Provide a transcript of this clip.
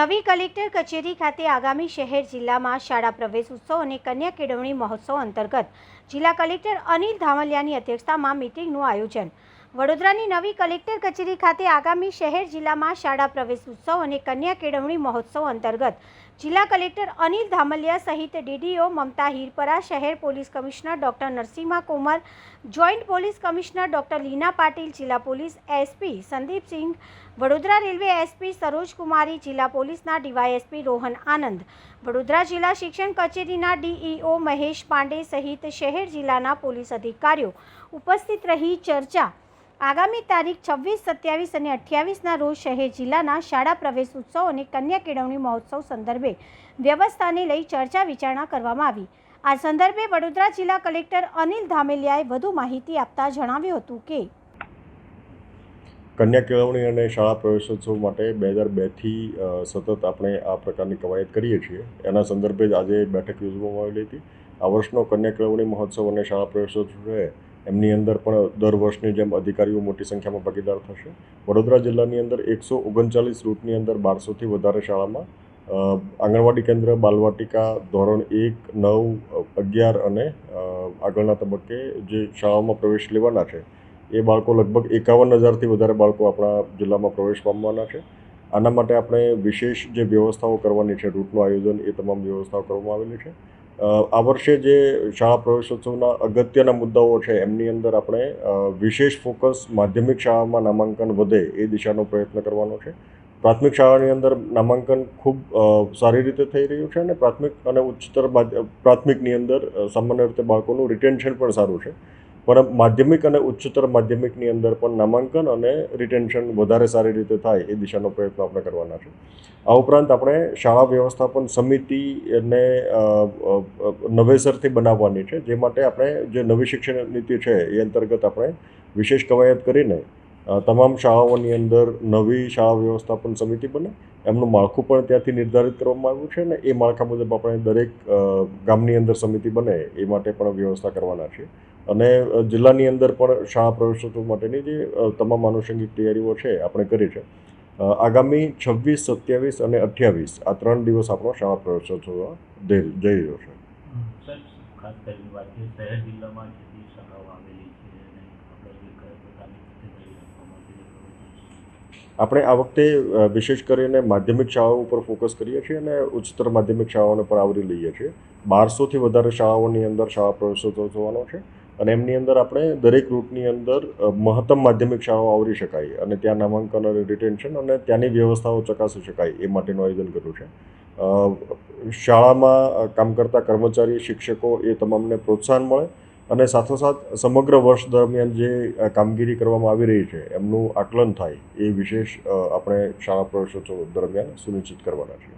નવી કલેક્ટર કચેરી ખાતે આગામી શહેર જિલ્લામાં શાળા પ્રવેશ ઉત્સવ અને કન્યા કેળવણી મહોત્સવ અંતર્ગત જિલ્લા કલેક્ટર અનિલ ધામલિયાની અધ્યક્ષતામાં મીટિંગનું આયોજન। વડોદરાની નવી કલેક્ટર કચેરી ખાતે આગામી શહેર જિલ્લામાં શાળા પ્રવેશ ઉત્સવ અને કન્યા કેળવણી મહોત્સવ અંતર્ગત જિલ્લા કલેક્ટર અનિલ ધામલિયા સહિત ડીડીઓ મમતા હિરપરા, શહેર police commissioner doctor Narasimha Kumar, joint police commissioner doctor Leena Patil, જિલ્લા police SP Sandipsinh, Vadodara railway SP Saroj Kumari, જિલ્લા પોલીસના ડીવાયએસપી રોહન આનંદ, વડોદરા જિલ્લા શિક્ષણ કચેરીના ડીઈઓ મહેશ પાંડે સહિત શહેર જિલ્લાના પોલીસ અધિકારીઓ ઉપસ્થિત રહી ચર્ચા। આગામી તારીખ 26, 27 અને 28ના રોજ શહેર જિલ્લાના શાળા પ્રવેશ ઉત્સવ અને કન્યા કેળવણી મહોત્સવ સંદર્ભે વ્યવસ્થાને લઈ ચર્ચા વિચારણા કરવામાં આવી। આ સંદર્ભે વડોદરા જિલ્લા કલેક્ટર અનિલ ધામલિયાએ વધુ માહિતી આપતા જણાવ્યું હતું કે કન્યા કેળવણી અને શાળા પ્રવેશોત્સવ માટે 2002થી સતત આપણે આ પ્રકારની કવાયત કરીએ છીએ। એના સંદર્ભે જ આજે બેઠક યોજવામાં આવેલી હતી। આ વર્ષનો કન્યા કેળવણી મહોત્સવ અને શાળા પ્રવેશોત્સવ છે એમની અંદર પણ દર વર્ષની જેમ અધિકારીઓ મોટી સંખ્યામાં ભાગીદાર થશે। વડોદરા જિલ્લાની અંદર 139 રૂટની અંદર 1200થી વધારે શાળામાં આંગણવાડી કેન્દ્ર, બાલવાટિકા, ધોરણ 1, 9, 11 અને આગળના તબક્કે જે શાળાઓમાં પ્રવેશ લેવાના છે એ બાળકો લગભગ 51,000થી વધારે બાળકો આપણા જિલ્લામાં પ્રવેશ પામવાના છે। આના માટે આપણે વિશેષ જે વ્યવસ્થાઓ કરવાની છે, રૂટનું આયોજન, એ તમામ વ્યવસ્થાઓ કરવામાં આવેલી છે। આ વર્ષે જે શાળા પ્રવેશોત્સવના અગત્યના મુદ્દાઓ છે એમની અંદર આપણે વિશેષ ફોકસ માધ્યમિક શાળામાં નામાંકન વધે એ દિશાનો પ્રયત્ન કરવાનો છે। પ્રાથમિક શાળાની અંદર નામાંકન ખૂબ સારી રીતે થઈ રહ્યું છે અને પ્રાથમિક અને ઉચ્ચતર પ્રાથમિકની અંદર સામાન્ય રીતે બાળકોનું રિટેન્શન પણ સારું છે, પણ માધ્યમિક અને ઉચ્ચતર માધ્યમિકની અંદર પણ નામાંકન અને રિટેન્શન વધારે સારી રીતે થાય એ દિશાનો પ્રયત્ન આપણે કરવાના છે। આ ઉપરાંત આપણે શાળા વ્યવસ્થાપન સમિતિને નવેસરથી બનાવવાની છે, જે માટે આપણે જે નવી શિક્ષણ નીતિ છે એ અંતર્ગત આપણે વિશેષ કવાયત કરીને તમામ શાળાઓની અંદર નવી શાળા વ્યવસ્થાપન સમિતિ બને, એમનું માળખું પણ ત્યાંથી નિર્ધારિત કરવામાં આવ્યું છે અને એ માળખા મુજબ આપણે દરેક ગામની અંદર સમિતિ બને એ માટે પણ વ્યવસ્થા કરવાના છે। અને જિલ્લાની અંદર પણ શાળા પ્રવેશોત્સવ માટેની જે તમામ આનુષંગિક તૈયારીઓ છે આપણે કરી છે। આગામી 26, 27 અને 28 આ 3 દિવસ આપણો શાળા પ્રવેશોત્સવ જઈ રહ્યો છે। ખાસ કરીને વાત કરીએ શહેર જિલ્લામાં જેટલી શાળાઓ આવેલી છે અને આપણે જે કયા પ્રકારની તૈયારી રાખવામાં આવી, આપણે આ વખતે વિશેષ કરીને માધ્યમિક શાળાઓ ઉપર ફોકસ કરીએ છીએ અને ઉચ્ચતર માધ્યમિક શાળાઓને પણ આવરી લઈએ છીએ। 1200થી વધારે શાળાઓની અંદર શાળા પ્રવેશોત્સવ થવાનો છે અને એમની અંદર આપણે દરેક રૂટની અંદર મહત્તમ માધ્યમિક શાળાઓ આવરી શકાય અને ત્યાં નામાંકન અને રિટેન્શન અને ત્યાંની વ્યવસ્થાઓ ચકાસી શકાય એ માટેનું આયોજન કર્યું છે। શાળામાં કામ કરતા કર્મચારી, શિક્ષકો એ તમામને પ્રોત્સાહન મળે અને સાથોસાથ સમગ્ર વર્ષ દરમિયાન જે કામગીરી કરવામાં આવી રહી છે એમનું આકલન થાય એ વિશેષ આપણે શાળા પ્રવેશોત્સવ દરમિયાન સુનિશ્ચિત કરવાના છીએ।